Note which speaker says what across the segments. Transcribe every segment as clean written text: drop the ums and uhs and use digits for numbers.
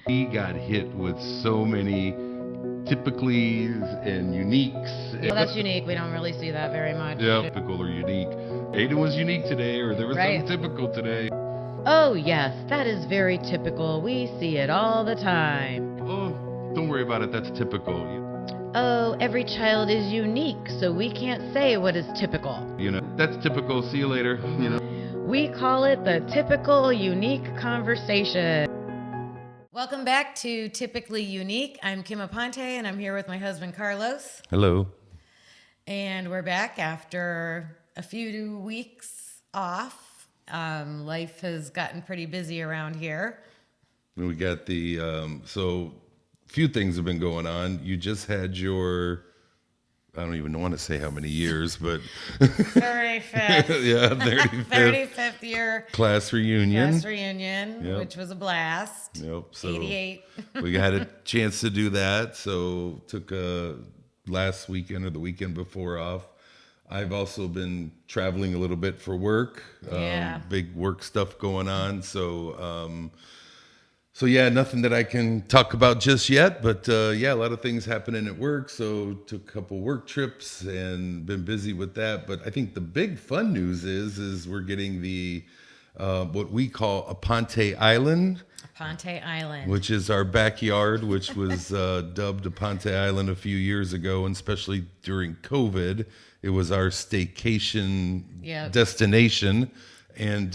Speaker 1: He got hit with so many typicallys and uniques.
Speaker 2: Well, that's unique. We don't really see that very much.
Speaker 1: Yeah, typical or unique. Aiden was unique today, or there was
Speaker 2: Right.
Speaker 1: something typical today.
Speaker 2: Oh, yes, that is very typical. We see it all the time.
Speaker 1: Oh, don't worry about it. That's typical.
Speaker 2: Oh, every child is unique, so we can't say what is typical.
Speaker 1: That's typical. See you later.
Speaker 2: We call it the typical unique conversation. Welcome back to Typically Unique. I'm Kim Aponte, and I'm here with my husband, Carlos.
Speaker 1: Hello.
Speaker 2: And we're back after a few weeks off. Life has gotten pretty busy around here.
Speaker 1: We got so few things have been going on. You just had your, I don't even want to say how many years, but
Speaker 2: 35th.
Speaker 1: yeah, 35th
Speaker 2: year
Speaker 1: class reunion.
Speaker 2: Yep. Which was a blast.
Speaker 1: Yep. So
Speaker 2: 88.
Speaker 1: we had a chance to do that. So took last weekend or the weekend before off. I've also been traveling a little bit for work.
Speaker 2: Yeah.
Speaker 1: Big work stuff going on. So yeah, nothing that I can talk about just yet, but yeah, a lot of things happening at work. So took a couple work trips and been busy with that. But I think the big fun news is we're getting the what we call Aponte Island.
Speaker 2: Aponte Island.
Speaker 1: Which is our backyard, which was dubbed Aponte Island a few years ago, and especially during COVID, it was our staycation destination. And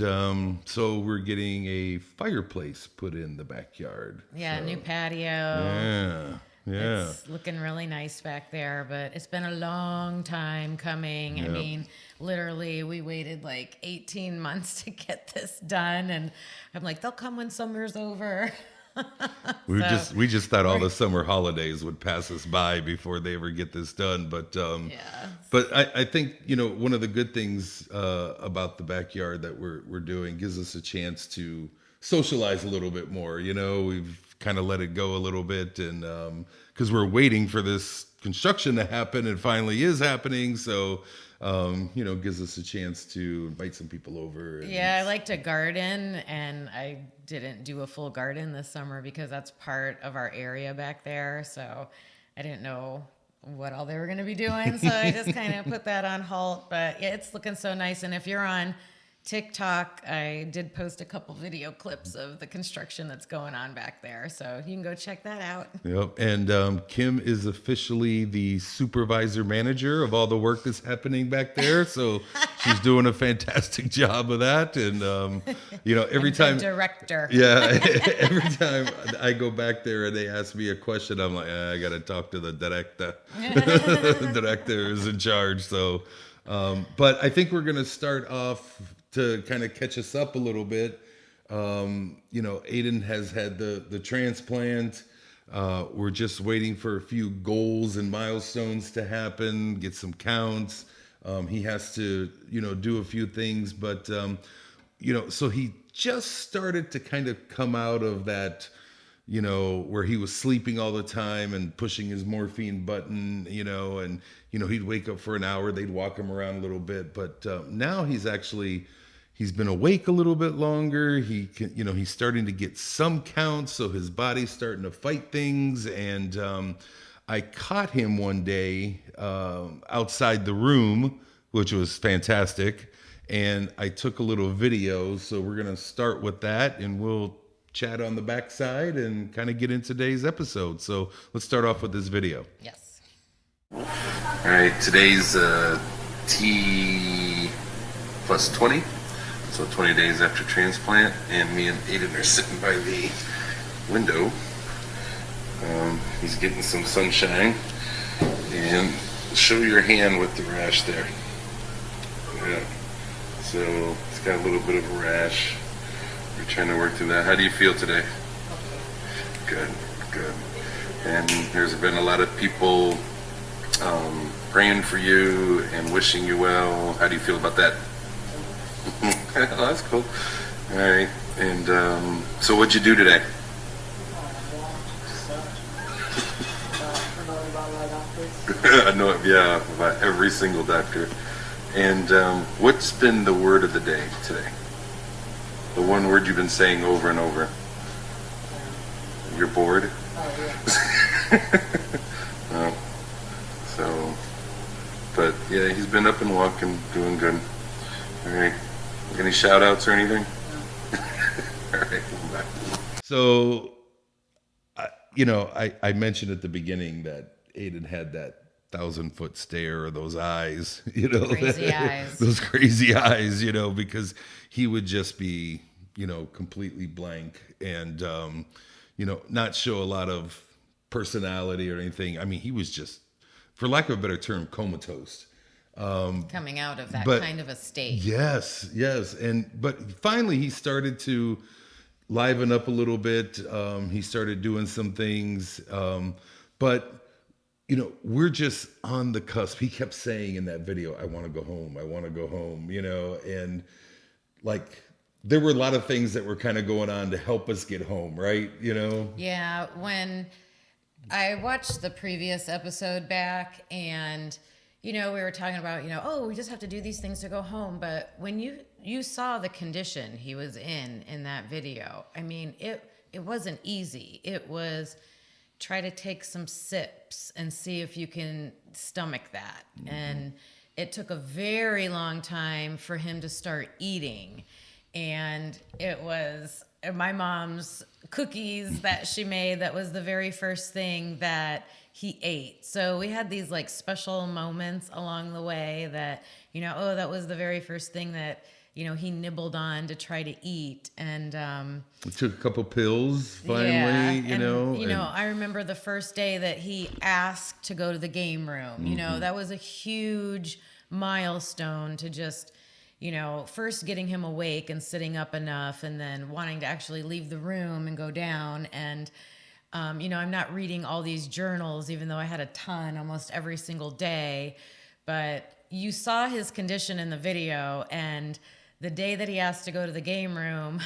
Speaker 1: so we're getting a fireplace put in the backyard.
Speaker 2: Yeah,
Speaker 1: so,
Speaker 2: new patio.
Speaker 1: Yeah.
Speaker 2: It's looking really nice back there, but it's been a long time coming.
Speaker 1: Yep.
Speaker 2: I mean, literally, we waited like 18 months to get this done, and I'm like, they'll come when summer's over.
Speaker 1: We just thought all the summer holidays would pass us by before they ever get this done. But but I think one of the good things about the backyard that we're doing gives us a chance to socialize a little bit more. We've kind of let it go a little bit, and because we're waiting for this construction to happen, and finally is happening. So gives us a chance to invite some people over.
Speaker 2: Yeah, I like to garden, and I didn't do a full garden this summer because that's part of our area back there. So I didn't know what all they were going to be doing. So I just kind of put that on halt. But yeah, it's looking so nice. And if you're on TikTok, I did post a couple video clips of the construction that's going on back there. So you can go check that out.
Speaker 1: Yep. And Kim is officially the supervisor manager of all the work that's happening back there. So she's doing a fantastic job of that. And, every time.
Speaker 2: Director.
Speaker 1: Yeah. Every time I go back there and they ask me a question, I'm like, I got to talk to the director. The director is in charge. So, but I think we're going to start off to kind of catch us up a little bit. Aiden has had the transplant. We're just waiting for a few goals and milestones to happen, get some counts. He has to, do a few things, but, so he just started to kind of come out of that, where he was sleeping all the time and pushing his morphine button, and, he'd wake up for an hour, they'd walk him around a little bit. But now he's been awake a little bit longer. He can, he's starting to get some counts, so his body's starting to fight things. And I caught him one day outside the room, which was fantastic. And I took a little video, so we're going to start with that, and we'll chat on the backside and kind of get into today's episode. So let's start off with this video.
Speaker 2: Yes.
Speaker 3: All right, today's T plus 20. So 20 days after transplant, and me and Aiden are sitting by the window. He's getting some sunshine. And show your hand with the rash there. Yeah. So it's got a little bit of a rash. We're trying to work through that. How do you feel today? Good. And there's been a lot of people praying for you and wishing you well. How do you feel about that? Oh, that's cool. All right. And so what'd you do today? I know, yeah, about every single doctor. And what's been the word of the day today? The one word you've been saying over and over? you're bored.
Speaker 2: Oh, yeah.
Speaker 3: So, but yeah, he's been up and walking, doing good. All right. Any shout outs or anything? All right. Bye.
Speaker 1: So, I mentioned at the beginning that Aiden had that 1,000-foot stare, or those eyes,
Speaker 2: Crazy eyes.
Speaker 1: those crazy eyes, because he would just be, completely blank and, not show a lot of personality or anything. I mean, he was just, for lack of a better term, comatose.
Speaker 2: Coming out of that
Speaker 1: But-
Speaker 2: kind of a state.
Speaker 1: Yes. But finally he started to liven up a little bit. He started doing some things. But we're just on the cusp. He kept saying in that video, I want to go home. I want to go home, and like there were a lot of things that were kind of going on to help us get home. Right.
Speaker 2: Yeah, when I watched the previous episode back and, we were talking about, we just have to do these things to go home. But when you saw the condition he was in that video, I mean, it wasn't easy. It was try to take some sips and see if you can stomach that. Mm-hmm. And it took a very long time for him to start eating. And it was my mom's cookies that she made. That was the very first thing that he ate. So we had these like special moments along the way that, that was the very first thing that, he nibbled on to try to eat. And
Speaker 1: we took a couple pills finally,
Speaker 2: I remember the first day that he asked to go to the game room.
Speaker 1: Mm-hmm.
Speaker 2: That was a huge milestone to just, first getting him awake and sitting up enough and then wanting to actually leave the room and go down. And, I'm not reading all these journals, even though I had a ton almost every single day. But you saw his condition in the video, and the day that he asked to go to the game room,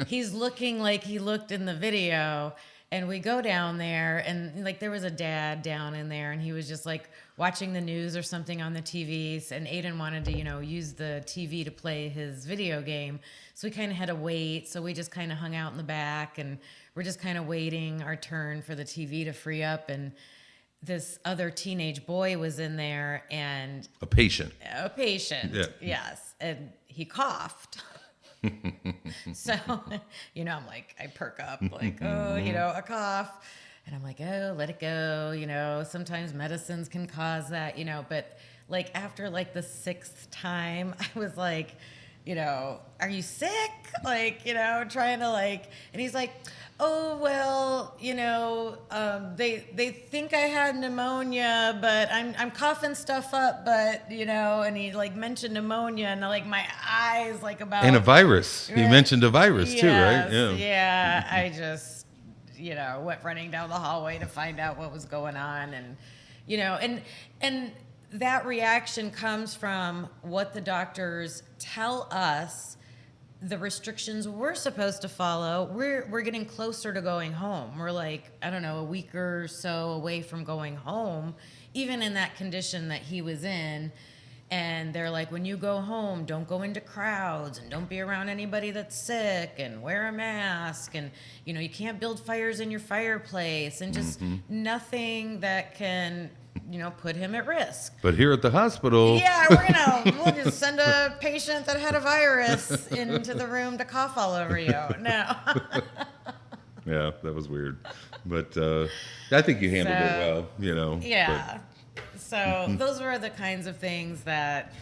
Speaker 2: he's looking like he looked in the video. And we go down there, and like there was a dad down in there, and he was just like watching the news or something on the TVs. And Aiden wanted to, use the TV to play his video game. So we kind of had to wait. So we just kind of hung out in the back, and we're just kind of waiting our turn for the TV to free up. And this other teenage boy was in there, and
Speaker 1: a patient.
Speaker 2: Yeah. Yes. And he coughed. So, I'm like, I perk up like, a cough. And I'm like, oh, let it go. Sometimes medicines can cause that, but like after like the sixth time, I was like, are you sick? Like, trying to like, and he's like, oh, well, they think I had pneumonia, but I'm coughing stuff up, but, and he like mentioned pneumonia, and like my eyes like about.
Speaker 1: And a virus. He mentioned a virus too, right?
Speaker 2: Yeah. I just, went running down the hallway to find out what was going on. And, and that reaction comes from what the doctors tell us the restrictions we're supposed to follow. We're getting closer to going home. We're like, I don't know, a week or so away from going home, even in that condition that he was in. And they're like, when you go home, don't go into crowds and don't be around anybody that's sick and wear a mask. And, you can't build fires in your fireplace and just nothing that can, put him at risk.
Speaker 1: But here at the hospital.
Speaker 2: Yeah, we'll just send a patient that had a virus into the room to cough all over you. No.
Speaker 1: Yeah, that was weird. But I think you handled it well,
Speaker 2: Yeah. So those were the kinds of things that,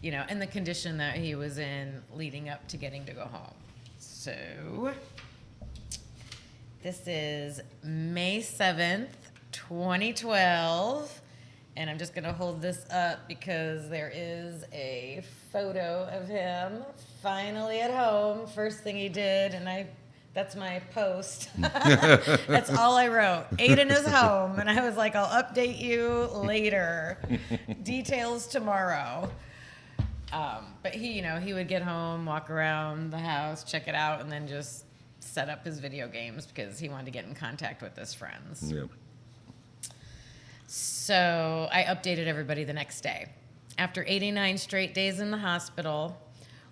Speaker 2: and the condition that he was in leading up to getting to go home. So this is May 7th, 2012. And I'm just going to hold this up because there is a photo of him finally at home. First thing he did, and that's my post. That's all I wrote. Aiden is home. And I was like, I'll update you later. Details tomorrow. But he would get home, walk around the house, check it out, and then just set up his video games because he wanted to get in contact with his friends.
Speaker 1: Yeah.
Speaker 2: So I updated everybody the next day. After 89 straight days in the hospital,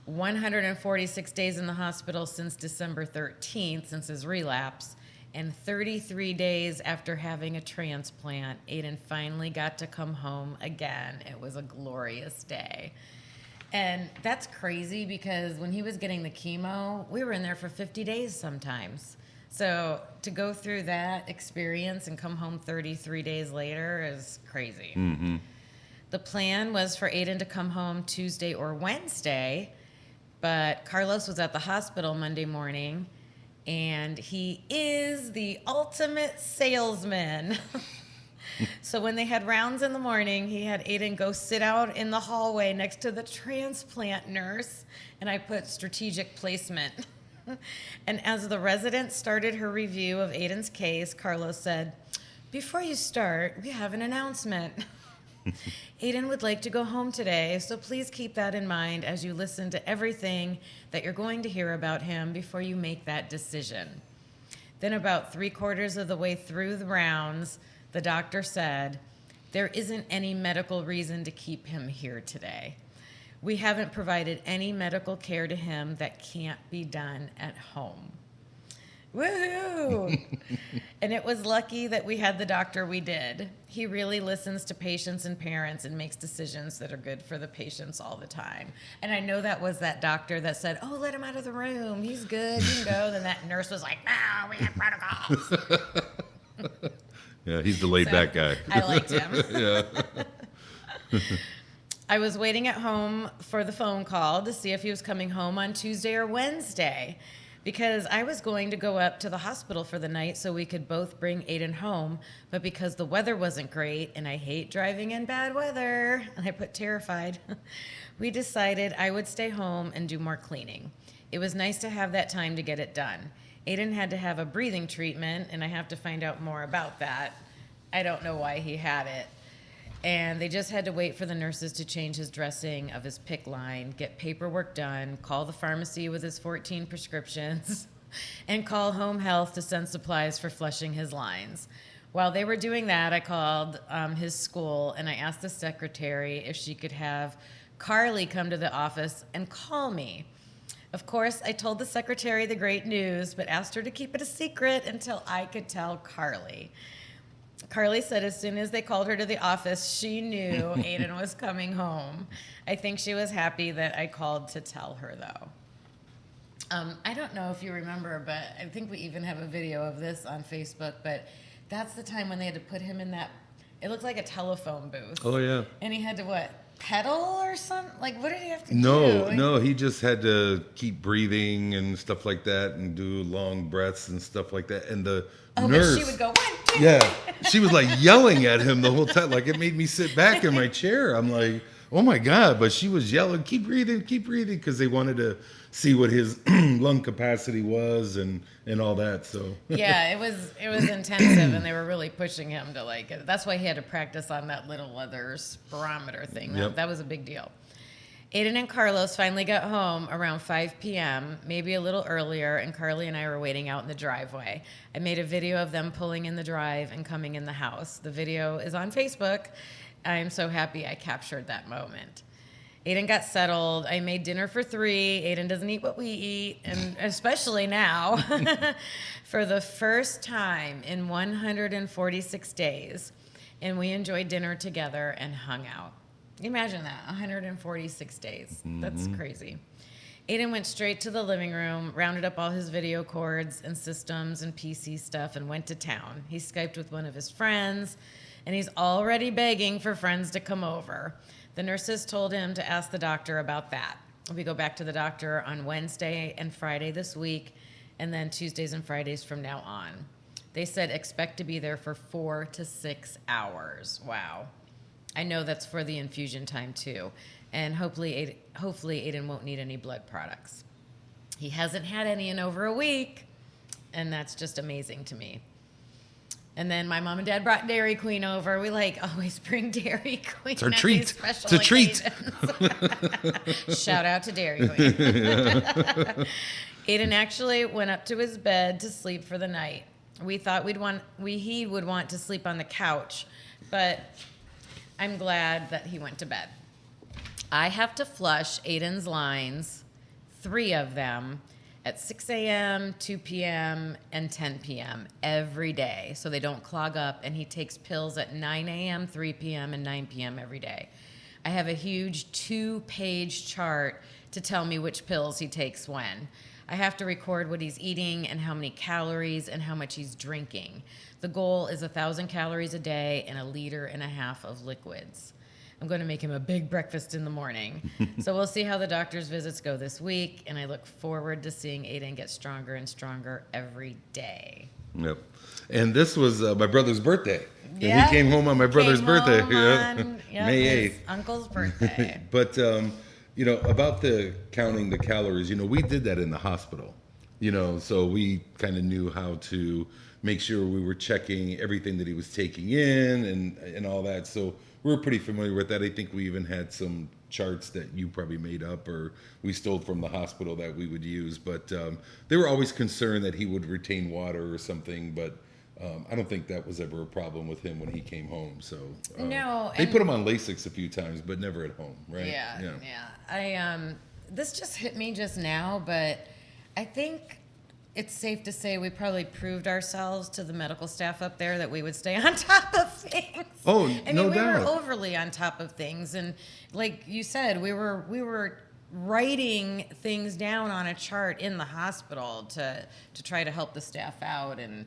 Speaker 2: 146 days in the hospital since December 13th, since his relapse, And 33 days after having a transplant, Aiden finally got to come home again. It was a glorious day. And that's crazy because when he was getting the chemo, we were in there for 50 days sometimes. So to go through that experience and come home 33 days later is crazy.
Speaker 1: Mm-hmm.
Speaker 2: The plan was for Aiden to come home Tuesday or Wednesday, but Carlos was at the hospital Monday morning, and he is the ultimate salesman. So when they had rounds in the morning, he had Aiden go sit out in the hallway next to the transplant nurse, and I put strategic placement. And as the resident started her review of Aiden's case, Carlos said, "Before you start, we have an announcement. Aiden would like to go home today, so please keep that in mind as you listen to everything that you're going to hear about him before you make that decision." Then about 3/4 of the way through the rounds, the doctor said, "There isn't any medical reason to keep him here today. We haven't provided any medical care to him that can't be done at home." Woohoo! And it was lucky that we had the doctor we did. He really listens to patients and parents and makes decisions that are good for the patients all the time. And I know that was that doctor that said, "Oh, let him out of the room. He's good. You can go." Then that nurse was like, "No, we have protocols."
Speaker 1: Yeah, he's the laid back guy.
Speaker 2: I liked him.
Speaker 1: Yeah.
Speaker 2: I was waiting at home for the phone call to see if he was coming home on Tuesday or Wednesday, because I was going to go up to the hospital for the night so we could both bring Aiden home. But because the weather wasn't great, and I hate driving in bad weather, and I put terrified, we decided I would stay home and do more cleaning. It was nice to have that time to get it done. Aiden had to have a breathing treatment, and I have to find out more about that. I don't know why he had it. And they just had to wait for the nurses to change his dressing of his PICC line, get paperwork done, call the pharmacy with his 14 prescriptions, and call home health to send supplies for flushing his lines. While they were doing that, I called his school, and I asked the secretary if she could have Carly come to the office and call me. Of course, I told the secretary the great news, but asked her to keep it a secret until I could tell Carly. Carly said as soon as they called her to the office, she knew Aiden was coming home. I think she was happy that I called to tell her, though. I don't know if you remember, but I think we even have a video of this on Facebook, but that's the time when they had to put him in that, it looked like a telephone booth.
Speaker 1: Oh, yeah.
Speaker 2: And he had to, what, pedal or something? Like, what did he have to do?
Speaker 1: No, he just had to keep breathing and stuff like that and do long breaths and stuff like that. And the nurse...
Speaker 2: But she would go, 1, 2.
Speaker 1: Yeah, she was like yelling at him the whole time. Like, it made me sit back in my chair. I'm like, oh my God. But she was yelling, keep breathing, because they wanted to see what his lung capacity was and all that. So
Speaker 2: yeah, it was intensive, and they were really pushing him to like. That's why he had to practice on that little leather spirometer thing.
Speaker 1: Yep.
Speaker 2: That was a big deal. Aiden and Carlos finally got home around 5 p.m., maybe a little earlier, and Carly and I were waiting out in the driveway. I made a video of them pulling in the drive and coming in the house. The video is on Facebook. I'm so happy I captured that moment. Aiden got settled. I made dinner for 3. Aiden doesn't eat what we eat, and especially now. For the first time in 146 days, and we enjoyed dinner together and hung out. Imagine that, 146 days. That's crazy. Aiden went straight to the living room, rounded up all his video cords and systems and PC stuff, and went to town. He Skyped with one of his friends, and he's already begging for friends to come over. The nurses told him to ask the doctor about that. We go back to the doctor on Wednesday and Friday this week, and then Tuesdays and Fridays from now on. They said expect to be there for 4 to 6 hours. Wow. I know that's for the infusion time too, and hopefully Aiden won't need any blood products. He hasn't had any in over a week, and that's just amazing to me. And then my mom and dad brought Dairy Queen over. We always bring Dairy Queen.
Speaker 1: It's our treat. It's a treat.
Speaker 2: Shout out to Dairy Queen. Aiden actually went up to his bed to sleep for the night. We thought he would want to sleep on the couch, but I'm glad that he went to bed. I have to flush Aiden's lines, 3 of them, at 6 a.m., 2 p.m., and 10 p.m. every day so they don't clog up. And he takes pills at 9 a.m., 3 p.m., and 9 p.m. every day. I have a huge 2-page chart to tell me which pills he takes when. I have to record what he's eating and how many calories and how much he's drinking. The goal is 1,000 calories a day and 1.5 liters of liquids. I'm going to make him a big breakfast in the morning. So we'll see how the doctor's visits go this week, and I look forward to seeing Aiden get stronger and stronger every day.
Speaker 1: Yep. And this was my brother's birthday. And
Speaker 2: Yeah.
Speaker 1: he came home on my brother's
Speaker 2: Came
Speaker 1: birthday.
Speaker 2: home
Speaker 1: Yeah.
Speaker 2: on, yep,
Speaker 1: May
Speaker 2: his
Speaker 1: 8th.
Speaker 2: uncle's birthday.
Speaker 1: But, about the counting the calories, we did that in the hospital, so we kind of knew how to make sure we were checking everything that he was taking in and all that. So we were pretty familiar with that. I think we even had some charts that you probably made up or we stole from the hospital that we would use. But they were always concerned that he would retain water or something. But I don't think that was ever a problem with him when he came home. So
Speaker 2: No,
Speaker 1: they
Speaker 2: and-
Speaker 1: put him on Lasix a few times, but never at home, right?
Speaker 2: Yeah. I this just hit me just now, but I think it's safe to say we probably proved ourselves to the medical staff up there that we would stay on top of things.
Speaker 1: Oh,
Speaker 2: I mean,
Speaker 1: no
Speaker 2: we
Speaker 1: doubt.
Speaker 2: were overly on top of things, and like you said, we were writing things down on a chart in the hospital to try to help the staff out, and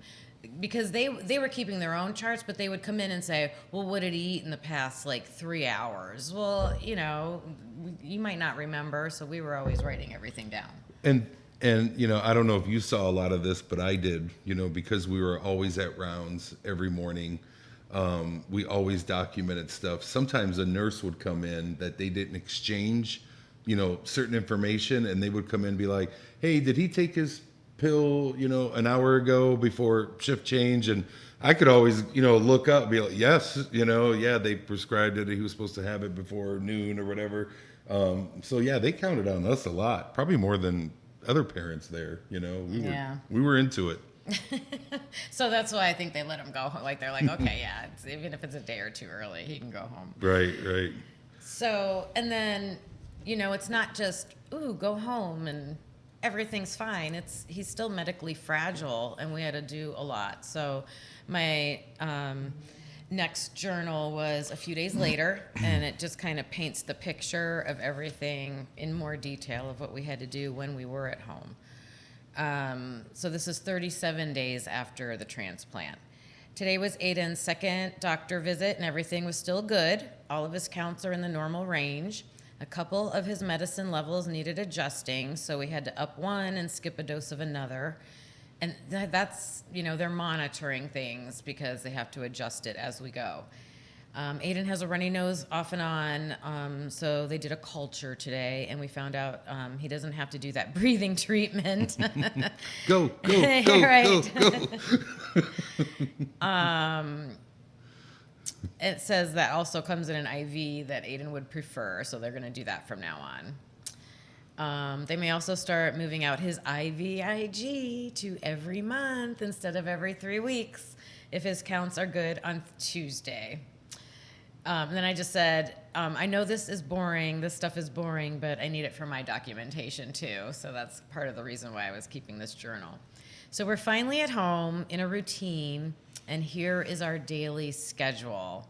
Speaker 2: because they were keeping their own charts, but they would come in and say, well, what did he eat in the past 3 hours? Well, you might not remember, so we were always writing everything down.
Speaker 1: And I don't know if you saw a lot of this, but I did, because we were always at rounds every morning. We always documented stuff. Sometimes a nurse would come in that they didn't exchange, certain information, and they would come in and be like, hey, did he take his pill, an hour ago before shift change? And I could always, look up and be like, yes, yeah, they prescribed it. He was supposed to have it before noon or whatever. So yeah, they counted on us a lot, probably more than other parents there. We were into it.
Speaker 2: So that's why I think they let him go. They're like, okay, yeah, even if it's a day or two early, he can go home.
Speaker 1: Right.
Speaker 2: So, and then, it's not just, ooh, go home and everything's fine. He's still medically fragile, and we had to do a lot. So my next journal was a few days later, and it just kind of paints the picture of everything in more detail of what we had to do when we were at home. So this is 37 days after the transplant. Today was Aiden's second doctor visit, and everything was still good. All of his counts are in the normal range. A couple of his medicine levels needed adjusting, so we had to up one and skip a dose of another. And that's, they're monitoring things because they have to adjust it as we go. Aiden has a runny nose off and on, so they did a culture today, and we found out he doesn't have to do that breathing treatment.
Speaker 1: Go.
Speaker 2: Right.
Speaker 1: Go.
Speaker 2: It says that also comes in an IV that Aiden would prefer, so they're going to do that from now on. They may also start moving out his IVIG to every month instead of every 3 weeks if his counts are good on Tuesday. And then I just said, I know this stuff is boring, but I need it for my documentation too. So that's part of the reason why I was keeping this journal. So we're finally at home in a routine, and here is our daily schedule.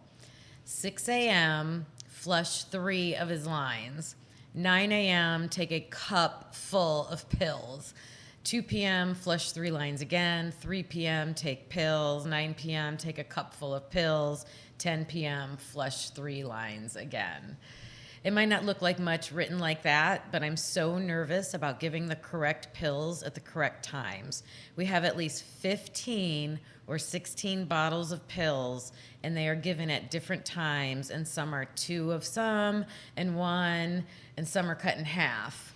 Speaker 2: 6 a.m., flush 3 of his lines. 9 a.m., take a cup full of pills. 2 p.m., flush 3 lines again. 3 p.m., take pills. 9 p.m., take a cup full of pills. 10 p.m., flush 3 lines again. It might not look like much written like that, but I'm so nervous about giving the correct pills at the correct times. We have at least 15 or 16 bottles of pills, and they are given at different times, and some are 2 of some and 1, and some are cut in half.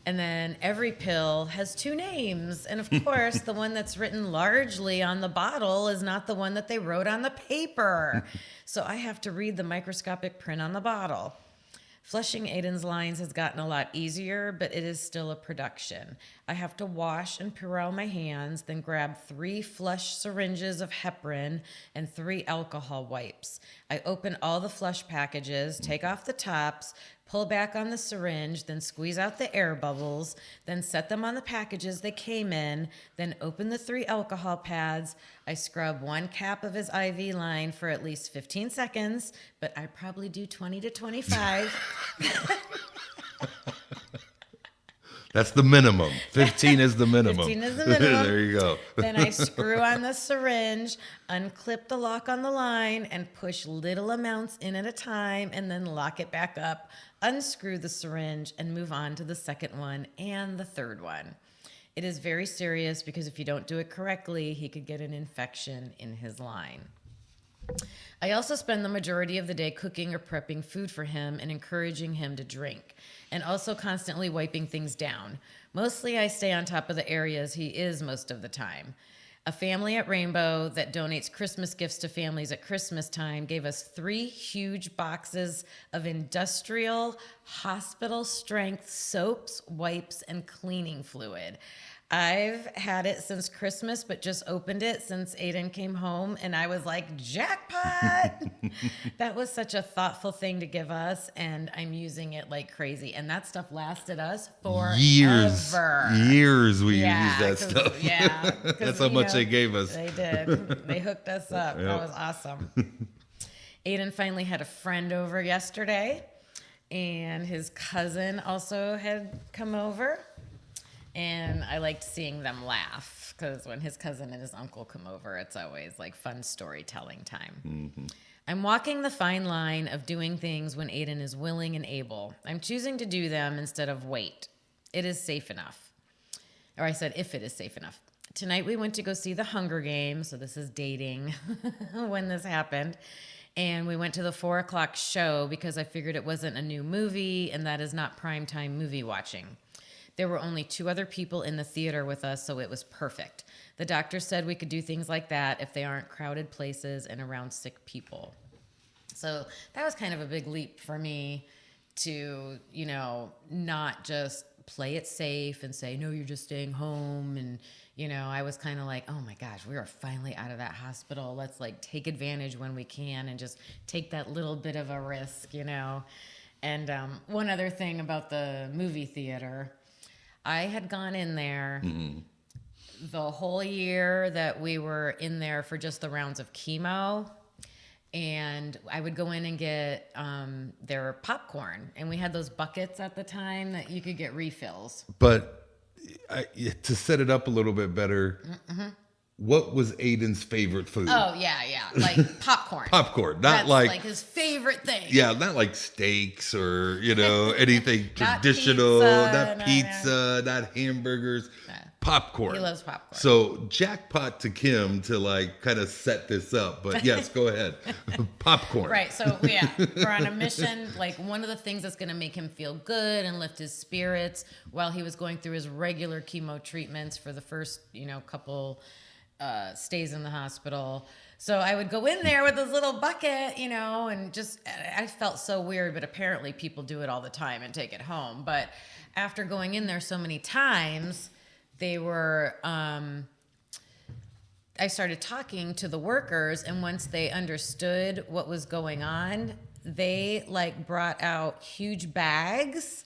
Speaker 2: And then every pill has 2 names. And of course, the one that's written largely on the bottle is not the one that they wrote on the paper. So I have to read the microscopic print on the bottle. Flushing Aiden's lines has gotten a lot easier, but it is still a production. I have to wash and Purell my hands, then grab 3 flush syringes of heparin and 3 alcohol wipes. I open all the flush packages, take off the tops, pull back on the syringe, then squeeze out the air bubbles, then set them on the packages they came in, then open the 3 alcohol pads. I scrub 1 cap of his IV line for at least 15 seconds, but I probably do 20 to 25.
Speaker 1: That's the minimum. 15 is the minimum.
Speaker 2: 15 is the minimum.
Speaker 1: There you go.
Speaker 2: Then I screw on the syringe, unclip the lock on the line, and push little amounts in at a time, and then lock it back up, unscrew the syringe, and move on to the second one and the third one. It is very serious because if you don't do it correctly, he could get an infection in his line. I also spend the majority of the day cooking or prepping food for him and encouraging him to drink, and also constantly wiping things down. Mostly I stay on top of the areas he is most of the time. A family at Rainbow that donates Christmas gifts to families at Christmas time gave us 3 huge boxes of industrial hospital strength soaps, wipes, and cleaning fluid. I've had it since Christmas, but just opened it since Aiden came home, and I was like, jackpot! That was such a thoughtful thing to give us, and I'm using it like crazy. And that stuff lasted us for
Speaker 1: Years we used that stuff.
Speaker 2: Yeah.
Speaker 1: That's how much they gave us.
Speaker 2: They did. They hooked us up.
Speaker 1: Yep.
Speaker 2: That was awesome. Aiden finally had a friend over yesterday, and his cousin also had come over. And I liked seeing them laugh because when his cousin and his uncle come over, it's always like fun storytelling time. Mm-hmm. I'm walking the fine line of doing things when Aiden is willing and able. I'm choosing to do them instead of wait. It is safe enough. Or I said, if it is safe enough. Tonight we went to go see The Hunger Games. So this is dating when this happened. And we went to the 4:00 show because I figured it wasn't a new movie and that is not primetime movie watching. There were only 2 other people in the theater with us, so it was perfect. The doctor said we could do things like that if they aren't crowded places and around sick people. So that was kind of a big leap for me to, not just play it safe and say, no, you're just staying home. And, I was kind of like, oh my gosh, we are finally out of that hospital. Let's take advantage when we can and just take that little bit of a risk, And one other thing about the movie theater, I had gone in there the whole year that we were in there for just the rounds of chemo. And I would go in and get their popcorn. And we had those buckets at the time that you could get refills.
Speaker 1: But to set it up a little bit better, what was Aiden's favorite food?
Speaker 2: Oh, yeah. Like popcorn.
Speaker 1: Popcorn.
Speaker 2: That's like his favorite thing.
Speaker 1: Yeah, not like steaks or, anything
Speaker 2: Not
Speaker 1: traditional,
Speaker 2: pizza,
Speaker 1: not pizza, not hamburgers. Popcorn.
Speaker 2: He loves popcorn.
Speaker 1: So jackpot to Kim to kind of set this up. But yes, go ahead. Popcorn.
Speaker 2: Right. So yeah, we're on a mission. One of the things that's going to make him feel good and lift his spirits while he was going through his regular chemo treatments for the first, couple stays in the hospital. So I would go in there with this little bucket, and I felt so weird, but apparently people do it all the time and take it home. But after going in there so many times, they were, I started talking to the workers, and once they understood what was going on, they brought out huge bags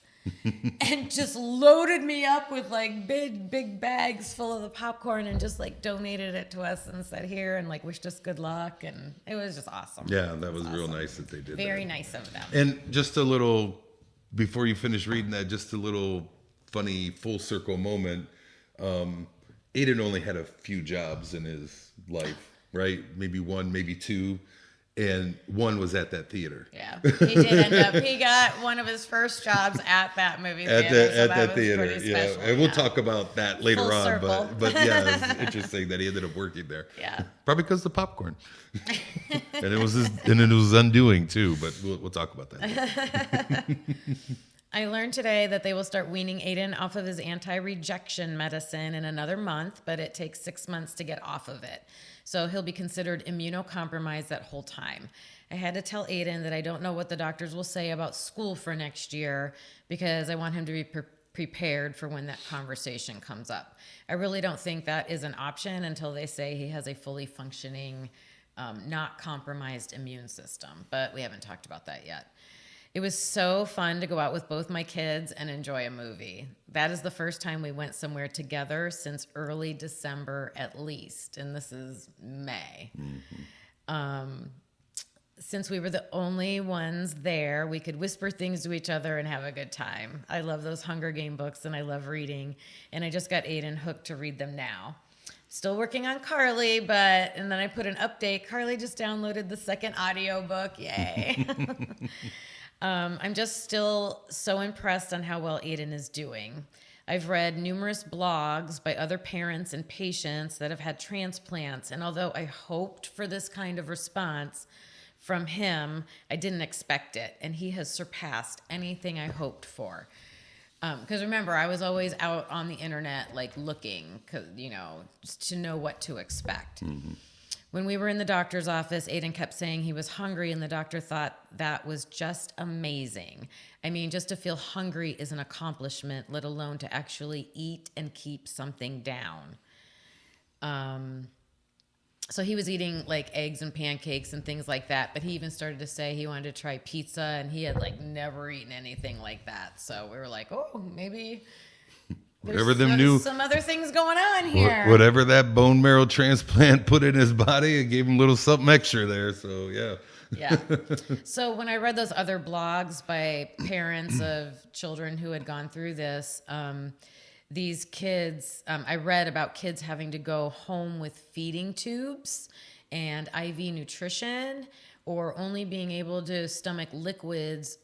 Speaker 2: and just loaded me up with big bags full of the popcorn and just donated it to us and said here and wished us good luck. And it was just awesome.
Speaker 1: Yeah, that was real nice that they did
Speaker 2: Very
Speaker 1: that.
Speaker 2: nice of them.
Speaker 1: And just a little, before you finish reading that, just a little funny full circle moment. Aiden only had a few jobs in his life, right? Maybe 1, maybe 2. And one was at that theater.
Speaker 2: Yeah, he did end up. He got one of his first jobs at that movie theater.
Speaker 1: At that theater, yeah. And we'll talk about that later
Speaker 2: Full
Speaker 1: on.
Speaker 2: circle.
Speaker 1: But yeah, it's interesting that he ended up working there.
Speaker 2: Yeah,
Speaker 1: probably because of the popcorn. And it was his undoing too. But we'll talk about that.
Speaker 2: I learned today that they will start weaning Aiden off of his anti-rejection medicine in another month, but it takes 6 months to get off of it. So he'll be considered immunocompromised that whole time. I had to tell Aiden that I don't know what the doctors will say about school for next year because I want him to be prepared for when that conversation comes up. I really don't think that is an option until they say he has a fully functioning, not compromised immune system, but we haven't talked about that yet. It was so fun to go out with both my kids and enjoy a movie. That is the first time we went somewhere together since early December at least, and this is May. Since we were the only ones there, we could whisper things to each other and have a good time. I love those Hunger Game books, and I love reading, and I just got Aiden hooked to read them now. Still working on Carly, and then I put an update. Carly just downloaded the second audiobook. Yay. I'm just still so impressed on how well Aiden is doing. I've read numerous blogs by other parents and patients that have had transplants, and although I hoped for this kind of response from him, I didn't expect it, and he has surpassed anything I hoped for. Because remember, I was always out on the internet, like looking, just to know what to expect. Mm-hmm. When we were in the doctor's office, Aiden kept saying he was hungry, and the doctor thought that was just amazing. I mean, just to feel hungry is an accomplishment, let alone to actually eat and keep something down. So he was eating like eggs and pancakes and things like that, but he even started to say he wanted to try pizza, and he had like never eaten anything like that. So we were like, oh, maybe there's some other things going on here.
Speaker 1: Whatever that bone marrow transplant put in his body, it gave him a little something extra there. So yeah.
Speaker 2: Yeah. So when I read those other blogs by parents of children who had gone through this, these kids, I read about kids having to go home with feeding tubes and IV nutrition, or only being able to stomach liquids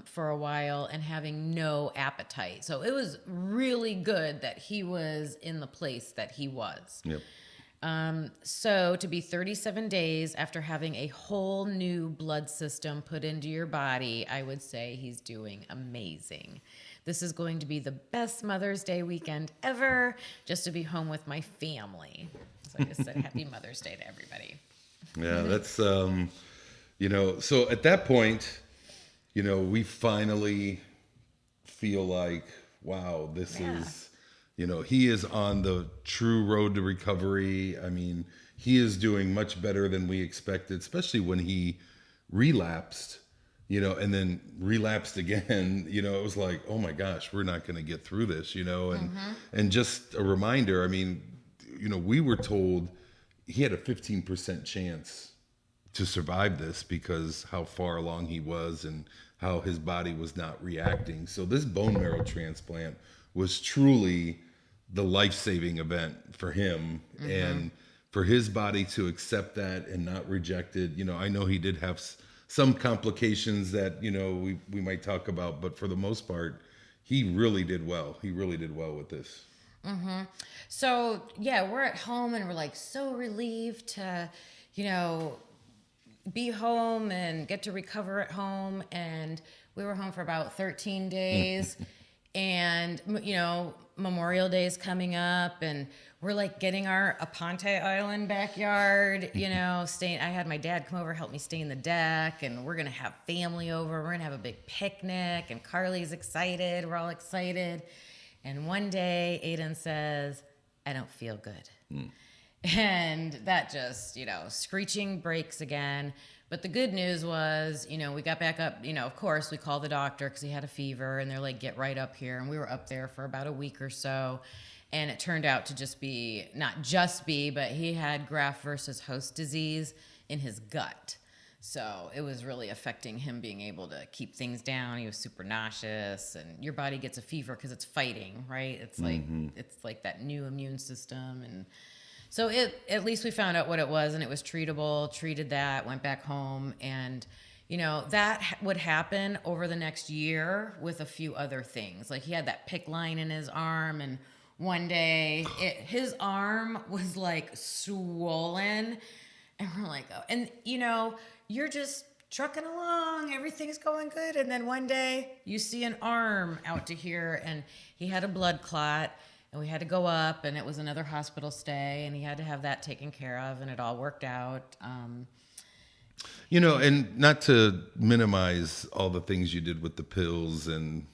Speaker 2: for a while and having no appetite. So it was really good that he was in the place that he was.
Speaker 1: Yep.
Speaker 2: So to be 37 days after having a whole new blood system put into your body, I would say he's doing amazing. This is going to be the best Mother's Day weekend ever, just to be home with my family. So I just said Happy Mother's Day to everybody.
Speaker 1: Yeah, that's, so at that point, we finally feel like, wow, this is, he is on the true road to recovery. I mean, he is doing much better than we expected, especially when he relapsed. And then relapsed again, it was like, oh my gosh, we're not going to get through this, and just a reminder, I mean, we were told he had a 15% chance to survive this because how far along he was and how his body was not reacting. So this bone marrow transplant was truly the life-saving event for him, and for his body to accept that and not reject it. I know he did have some complications that, we might talk about, but for the most part, he really did well. He really did well with this.
Speaker 2: Mm-hmm. So, yeah, we're at home and we're like so relieved to, be home and get to recover at home. And we were home for about 13 days. And, Memorial Day is coming up, and we're like getting our Aponte Island backyard, staying. I had my dad come over, help me stay in the deck, and we're going to have family over. We're going to have a big picnic, and Carly's excited. We're all excited. And one day Aiden says, I don't feel good. And that just, screeching brakes again. But the good news was, we got back up, of course, we called the doctor because he had a fever, and they're like, get right up here. And we were up there for about a week or so. And it turned out to but he had graft versus host disease in his gut. So it was really affecting him being able to keep things down. He was super nauseous, and your body gets a fever because it's fighting, right? It's like, it's like that new immune system. And so at least we found out what it was, and it was treatable, treated that, went back home. And, that would happen over the next year with a few other things. Like he had that PICC line in his arm, and one day his arm was like swollen, and we're like, oh, and you're just trucking along, everything's going good. And then one day you see an arm out to here, and he had a blood clot. And we had to go up, and it was another hospital stay, and he had to have that taken care of, and it all worked out.
Speaker 1: And not to minimize all the things you did with the pills, and,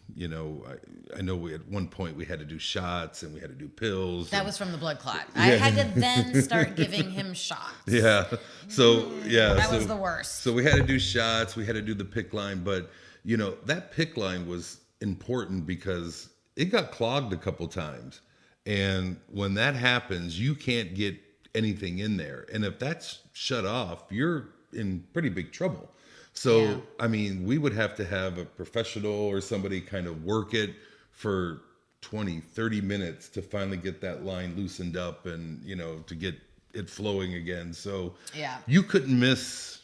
Speaker 1: I know we at one point we had to do shots and we had to do pills.
Speaker 2: That was from the blood clot. Yeah. I had to then start giving him shots.
Speaker 1: Yeah. So, yeah.
Speaker 2: That was the worst.
Speaker 1: So we had to do shots, we had to do the PICC line, but, that PICC line was important because it got clogged a couple times. And when that happens, you can't get anything in there. And if that's shut off, you're in pretty big trouble. So,
Speaker 2: Yeah.
Speaker 1: I mean, we would have to have a professional or somebody kind of work it for 20, 30 minutes to finally get that line loosened up and, to get it flowing again. So
Speaker 2: Yeah.
Speaker 1: you couldn't miss,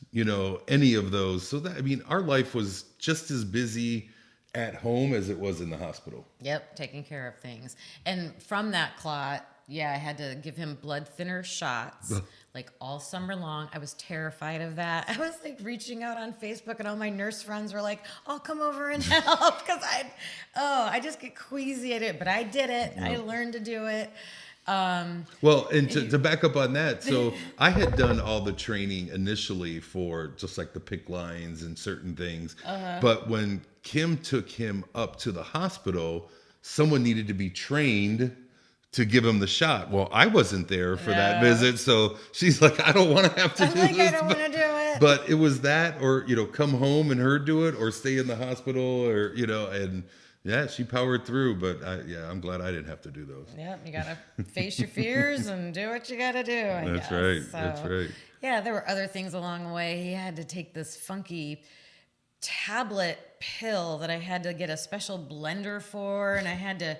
Speaker 1: any of those. So our life was just as busy at home as it was in the hospital.
Speaker 2: Yep, taking care of things. And from that clot, I had to give him blood thinner shots like all summer long. I was terrified of that. I was like reaching out on Facebook, and all my nurse friends were like, "I'll come over and help," because I just get queasy at it. But I did it. I learned to do it.
Speaker 1: Well, and to back up on that, so I had done all the training initially for just like the PICC lines and certain things. But when Kim took him up to the hospital, someone needed to be trained to give him the shot. Well, I wasn't there for that visit. So she's like, I don't want to have to
Speaker 2: I'm
Speaker 1: do
Speaker 2: like,
Speaker 1: this.
Speaker 2: I don't want to do it.
Speaker 1: But it was that, or, come home and her do it, or stay in the hospital, or, and yeah, she powered through. But I'm glad I didn't have to do those.
Speaker 2: Yep, you gotta face your fears and do what you gotta do.
Speaker 1: That's right. That's right.
Speaker 2: Yeah, there were other things along the way. He had to take this funky tablet pill that I had to get a special blender for, and I had to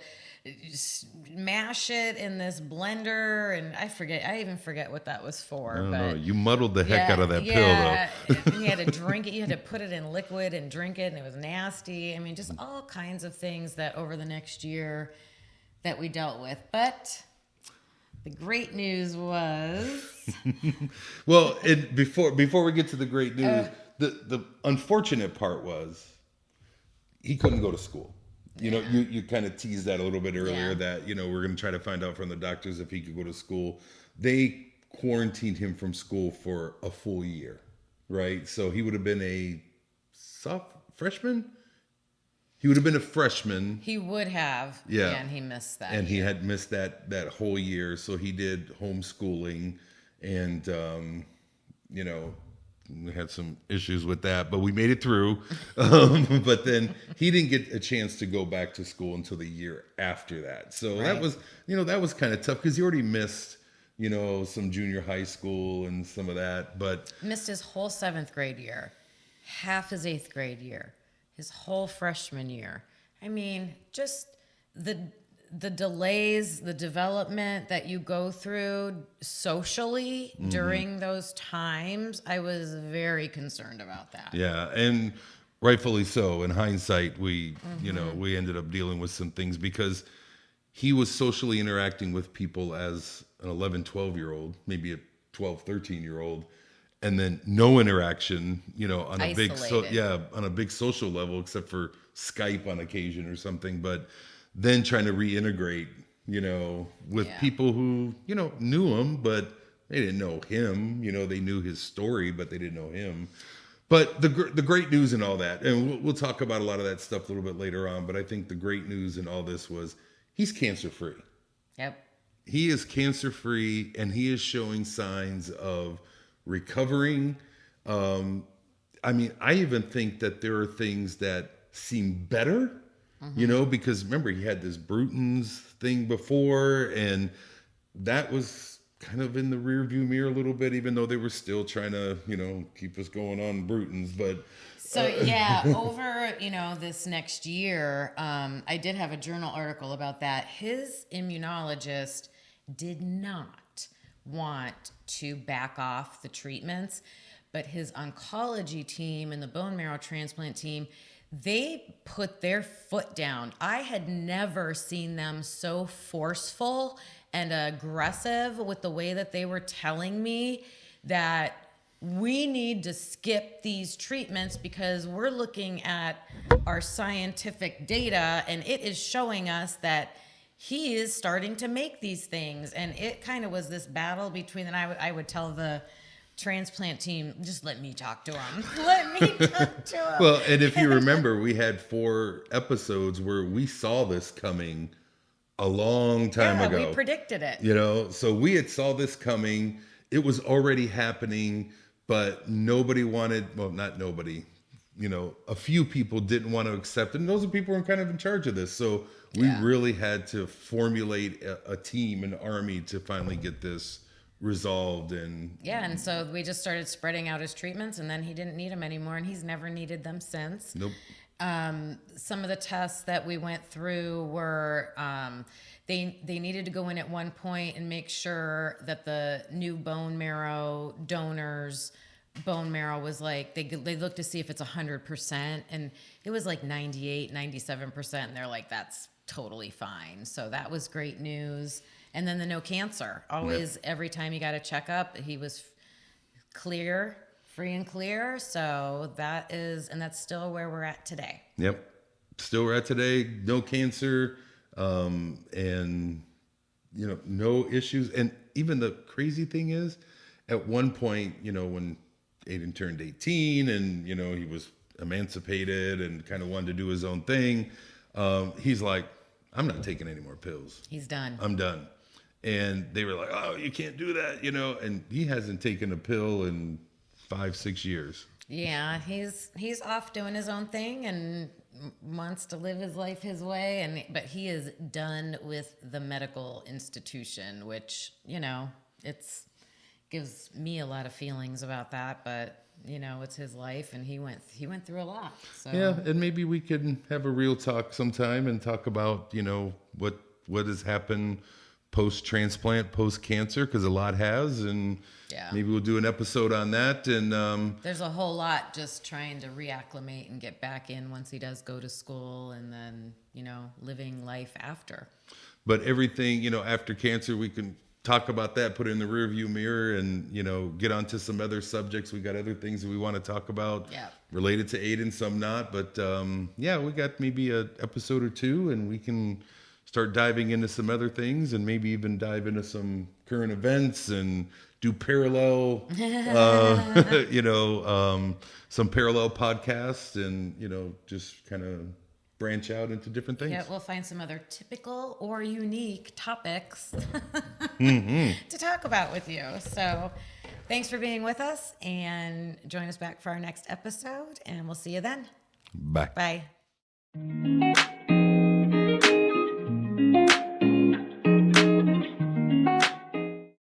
Speaker 2: mash it in this blender, and I even forget what that was for.
Speaker 1: I don't
Speaker 2: but
Speaker 1: know. You muddled the heck out of that pill, though.
Speaker 2: And you had to drink it. You had to put it in liquid and drink it, and it was nasty. I mean, just all kinds of things that over the next year that we dealt with. But the great news was...
Speaker 1: Well, before we get to the great news, the unfortunate part was he couldn't go to school. You kind of teased that a little bit earlier that, we're going to try to find out from the doctors if he could go to school. They quarantined him from school for a full year, right? So he would have been a freshman? He would have been a freshman.
Speaker 2: He would have.
Speaker 1: Yeah.
Speaker 2: And he missed that.
Speaker 1: And he had missed that whole year. So he did homeschooling and, we had some issues with that, but we made it through. But then he didn't get a chance to go back to school until the year after that. So that was kind of tough because he already missed, some junior high school and some of that. But
Speaker 2: missed his whole 7th grade year, half his 8th grade year, his whole freshman year. I mean, just the delays, the development that you go through socially during those times, I was very concerned about that.
Speaker 1: Yeah, and rightfully so. In hindsight, we ended up dealing with some things because he was socially interacting with people as an 11, 12-year-old, maybe a 12, 13-year-old, and then no interaction, on a big social level, except for Skype on occasion or something, but then trying to reintegrate, with people who, knew him, but they didn't know him. They knew his story, but they didn't know him. But the great news and all that, and we'll talk about a lot of that stuff a little bit later on, but I think the great news in all this was he's cancer-free.
Speaker 2: Yep.
Speaker 1: He is cancer-free, and he is showing signs of recovering. I even think that there are things that seem better, because remember, he had this Bruton's thing before, and that was kind of in the rearview mirror a little bit, even though they were still trying to, keep us going on Bruton's. But
Speaker 2: so over this next year, I did have a journal article about that. His immunologist did not want to back off the treatments, but his oncology team and the bone marrow transplant team, they put their foot down. I had never seen them so forceful and aggressive with the way that they were telling me that we need to skip these treatments because we're looking at our scientific data and it is showing us that he is starting to make these things. And it kind of was this battle between, and I would tell the transplant team, just let me talk to him. Let me talk to him.
Speaker 1: Well, and if you remember, we had 4 episodes where we saw this coming a long time ago.
Speaker 2: We predicted it.
Speaker 1: So we had saw this coming. It was already happening, but nobody wanted, well, not nobody, a few people didn't want to accept it. And those are people who are kind of in charge of this. So we
Speaker 2: Yeah.
Speaker 1: really had to formulate a team, an army to finally get this resolved. And
Speaker 2: Yeah, and so we just started spreading out his treatments, and then he didn't need them anymore, and he's never needed them since.
Speaker 1: nope.
Speaker 2: Some of the tests that we went through were they needed to go in at one point and make sure that the new bone marrow donors bone marrow was like they looked to see if it's 100%, and it was like 98, 97%, and they're like, that's totally fine. So that was great news. And then the no cancer, always every time he got a checkup, he was clear, free and clear. So that's still where we're at today.
Speaker 1: Yep. Still we're at today. No cancer, and no issues. And even the crazy thing is, at one point, when Aiden turned 18 and he was emancipated and kind of wanted to do his own thing, he's like, I'm not taking any more pills.
Speaker 2: He's done.
Speaker 1: I'm done. And they were like, oh, you can't do that, and he hasn't taken a pill in 5-6 years.
Speaker 2: Yeah, he's off doing his own thing and wants to live his life his way, but he is done with the medical institution, which it's gives me a lot of feelings about that, but it's his life, and he went through a lot. So
Speaker 1: Yeah, and maybe we could have a real talk sometime and talk about what has happened post-transplant, post-cancer, because a lot has, and
Speaker 2: Yeah.
Speaker 1: maybe we'll do an episode on that. And
Speaker 2: there's a whole lot just trying to reacclimate and get back in once he does go to school, and then living life after.
Speaker 1: but everything after cancer, we can talk about that, put it in the rearview mirror, and get onto some other subjects. We got other things that we want to talk about related to Aiden, some not, but we got maybe a episode or two, and we can start diving into some other things, and maybe even dive into some current events and do parallel some parallel podcasts, and just kind of branch out into different things.
Speaker 2: Yeah, we'll find some other typical or unique topics to talk about with you. So thanks for being with us, and join us back for our next episode, and we'll see you then.
Speaker 1: Bye.
Speaker 2: Bye.